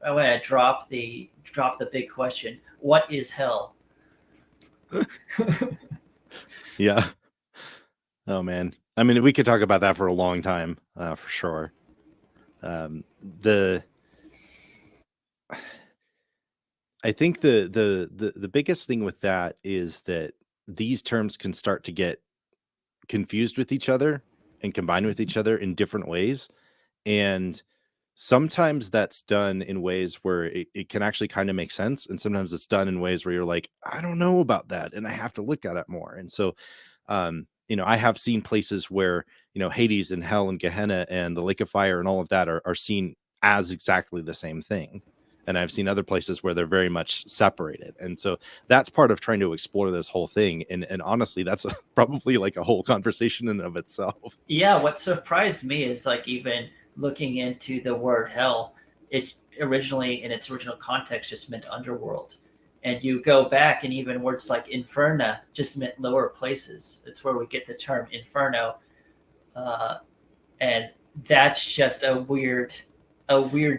to drop the big question: what is hell? Yeah. Oh man. I mean, we could talk about that for a long time, for sure. The I think the biggest thing with that is that these terms can start to get confused with each other and combined with each other in different ways. And sometimes that's done in ways where it can actually kind of make sense. And sometimes it's done in ways where you're like, I don't know about that. And I have to look at it more. And so, I have seen places where, Hades and hell and Gehenna and the lake of fire and all of that are seen as exactly the same thing. And I've seen other places where they're very much separated. And so that's part of trying to explore this whole thing. And honestly, that's probably like a whole conversation in and of itself. Yeah, what surprised me is like even looking into the word hell, it originally in its original context just meant underworld. And you go back and even words like inferna just meant lower places. It's where we get the term inferno. Uh, and that's just a weird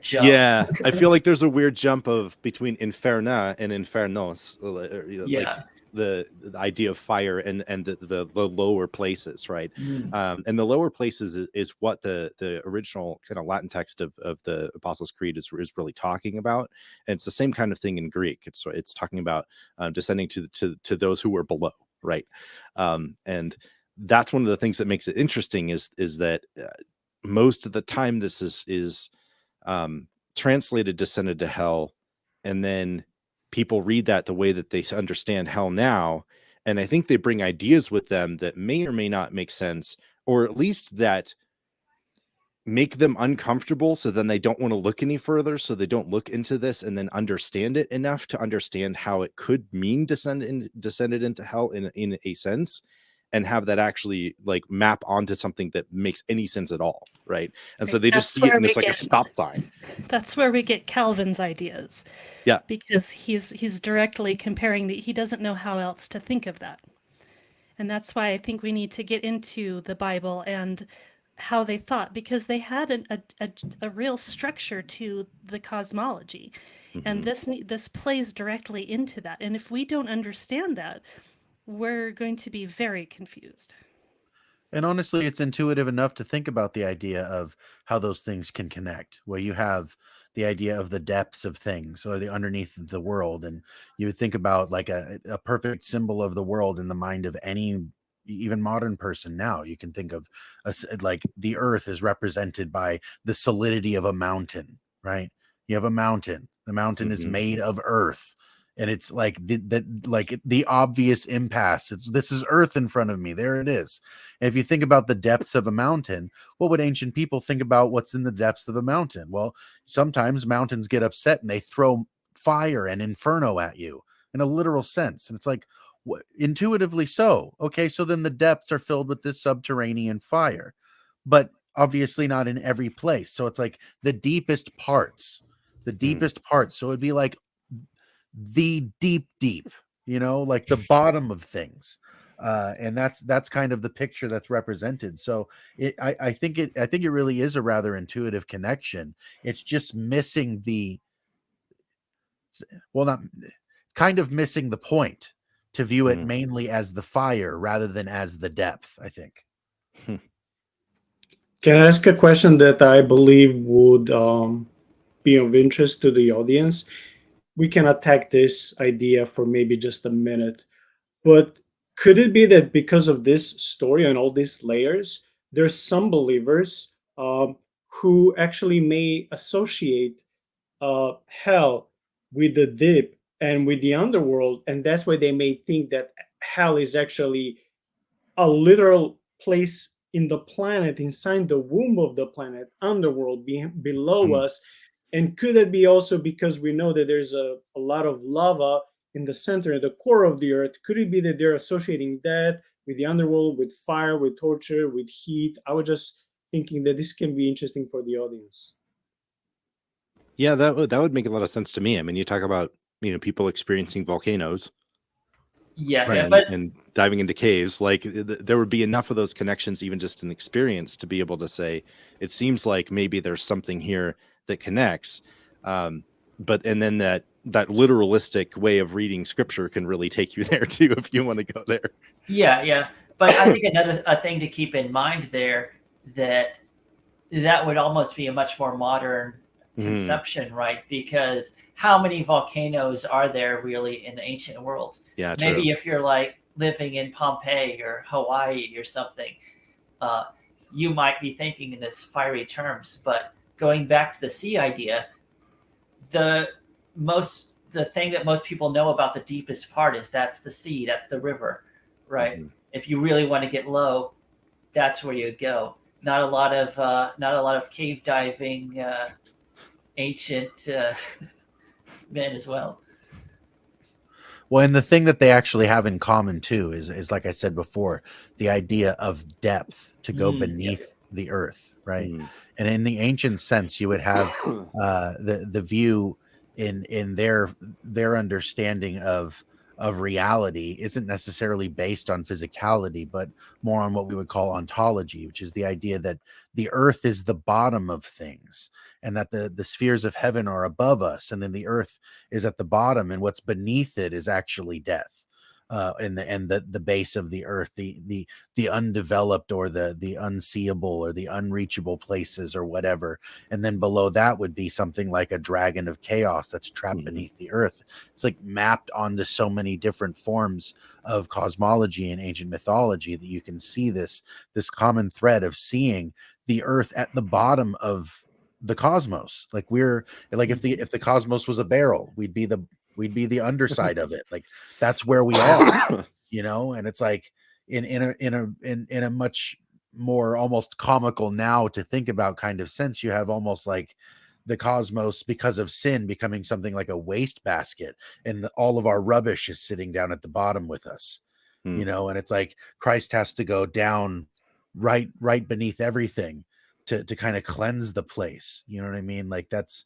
jump. Yeah, I feel like there's a weird jump of between inferna and infernos, like Yeah. the idea of fire and the lower places, right? Mm. And the lower places is what the original kind of Latin text of the Apostles' Creed is really talking about. And it's the same kind of thing in Greek. It's talking about descending to those who were below, right? And that's one of the things that makes it interesting is that most of the time this is translated descended to hell, and then people read that the way that they understand hell now, and I think they bring ideas with them that may or may not make sense, or at least that make them uncomfortable, so then they don't want to look any further, so they don't look into this and then understand it enough to understand how it could mean descended into hell in a sense, and have that actually like map onto something that makes any sense at all, right? And so Right. they just That's see it where and we it's like a get stop sign. that's where we get Calvin's ideas. Yeah. Because he's directly comparing he doesn't know how else to think of that. And that's why I think we need to get into the Bible and how they thought, because they had a real structure to the cosmology. And this plays directly into that. And if we don't understand that, we're going to be very confused. And honestly, it's intuitive enough to think about the idea of how those things can connect, where you have the idea of the depths of things or the underneath of the world. And you think about like a perfect symbol of the world in the mind of any even modern person now. You can think of like the earth is represented by the solidity of a mountain, right? You have a mountain. The mountain is made of earth, and it's like the obvious impasse. This is earth in front of me. There it is. And if you think about the depths of a mountain, what would ancient people think about what's in the depths of a mountain? Well, sometimes mountains get upset and they throw fire and inferno at you in a literal sense. And it's like, intuitively so. Okay, so then the depths are filled with this subterranean fire, but obviously not in every place. So it's like the deepest parts, So it'd be like the deep, like the bottom of things. And that's kind of the picture that's represented. So I think it really is a rather intuitive connection. It's just missing not kind of missing the point to view it mainly as the fire rather than as the depth, I think. Can I ask a question that I believe would be of interest to the audience? We can attack this idea for maybe just a minute, but could it be that because of this story and all these layers, there's some believers who actually may associate hell with the deep and with the underworld, and that's why they may think that hell is actually a literal place in the planet, inside the womb of the planet, underworld, below us. And could it be also because we know that there's a lot of lava in the center, the core of the earth? Could it be that they're associating that with the underworld, with fire, with torture, with heat? I was just thinking that this can be interesting for the audience. Yeah, that would make a lot of sense to me. I mean, you talk about people experiencing volcanoes, Yeah, right, but and diving into caves. Like there would be enough of those connections, even just in experience, to be able to say it seems like maybe there's something here that connects. and then that literalistic way of reading scripture can really take you there too if you want to go there. Yeah. But I think a thing to keep in mind there that would almost be a much more modern conception, right? Because how many volcanoes are there really in the ancient world? Yeah, maybe true. if you're like living in Pompeii or Hawaii or something, you might be thinking in this fiery terms. But going back to the sea idea, the thing that most people know about the deepest part is that's the sea, that's the river, right? If you really want to get low, that's where you go. Not a lot of cave diving, ancient men as well. Well, and the thing that they actually have in common too is like I said before, the idea of depth to go beneath the earth, right? And in the ancient sense, you would have the view in their understanding of reality isn't necessarily based on physicality, but more on what we would call ontology, which is the idea that the earth is the bottom of things, and that the spheres of heaven are above us, and then the earth is at the bottom, and what's beneath it is actually death. And the base of the earth, the undeveloped or the unseeable or the unreachable places or whatever, and then below that would be something like a dragon of chaos that's trapped beneath the earth. It's like mapped onto so many different forms of cosmology and ancient mythology that you can see this common thread of seeing the earth at the bottom of the cosmos. Like we're like if the cosmos was a barrel, we'd be the underside of it. Like that's where we are, and it's like in a much more almost comical now to think about kind of sense, you have almost like the cosmos, because of sin, becoming something like a wastebasket, and all of our rubbish is sitting down at the bottom with us, and it's like Christ has to go down right beneath everything to kind of cleanse the place. You know what I mean? Like that's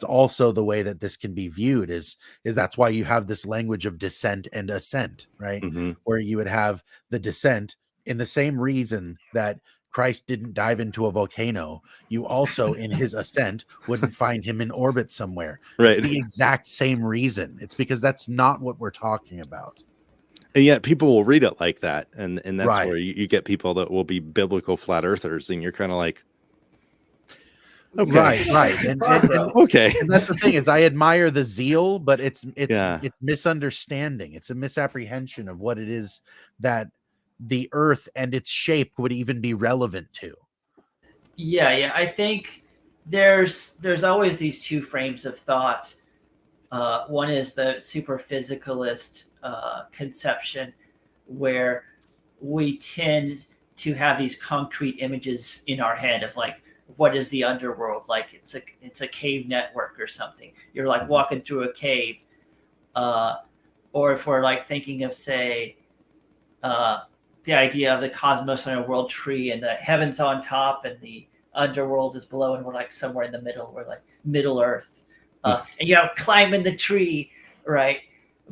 also the way that this can be viewed is that's why you have this language of descent and ascent, right? Where you would have the descent in the same reason that Christ didn't dive into a volcano. You also in his ascent wouldn't find him in orbit somewhere. Right. It's the exact same reason. It's because that's not what we're talking about. And yet people will read it like that. And that's Right. where you get people that will be biblical flat earthers. And you're kind of like, okay. Right. And okay. And that's the thing is I admire the zeal, but it's Yeah. misunderstanding. It's a misapprehension of what it is that the earth and its shape would even be relevant to. Yeah. I think there's always these two frames of thought. One is the super physicalist conception, where we tend to have these concrete images in our head of like, what is the underworld? Like it's a cave network or something. You're like walking through a cave. Or if we're like thinking of, say, the idea of the cosmos on a world tree and the heavens on top and the underworld is below, and we're like somewhere in the middle. We're like Middle Earth. And climbing the tree, right?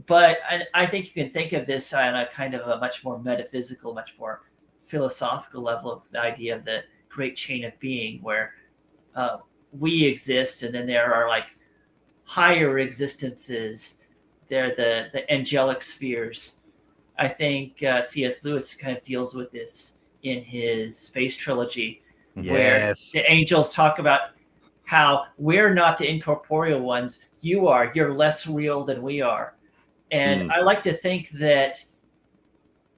But I think you can think of this on a kind of a much more metaphysical, much more philosophical level of the idea of the great chain of being, where we exist, and then there are like higher existences. They're the angelic spheres. I think C.S. Lewis kind of deals with this in his space trilogy, where the angels talk about how we're not the incorporeal ones. You are. You're less real than we are. And I like to think that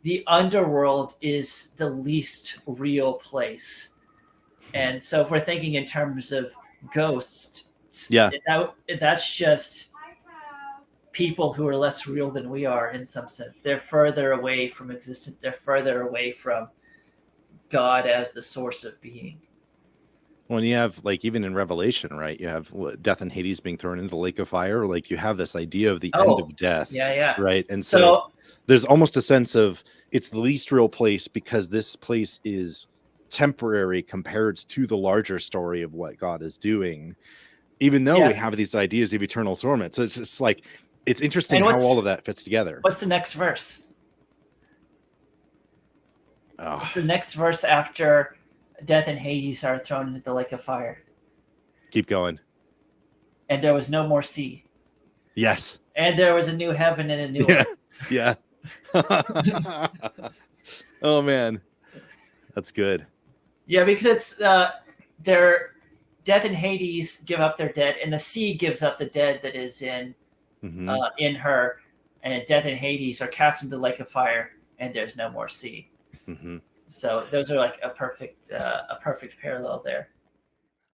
the underworld is the least real place. And so if we're thinking in terms of ghosts, that's just people who are less real than we are in some sense. They're further away from existence. They're further away from God as the source of being. When you have, like, even in Revelation, right, you have death and Hades being thrown into the lake of fire. Like, you have this idea of the end of death. Yeah. Right. And so there's almost a sense of it's the least real place because this place is temporary compared to the larger story of what God is doing, even though we have these ideas of eternal torment. So it's just like, it's interesting how all of that fits together. What's the next verse? What's the next verse after death and Hades are thrown into the lake of fire? Keep going. and there was no more sea. Yes. And there was a new heaven and a new Yeah. earth. Yeah. Oh man, that's good. Yeah, because it's their death and Hades give up their dead, and the sea gives up the dead that is in her, and death and Hades are cast into the lake of fire, and there's no more sea. Mm-hmm. So those are like a perfect parallel there.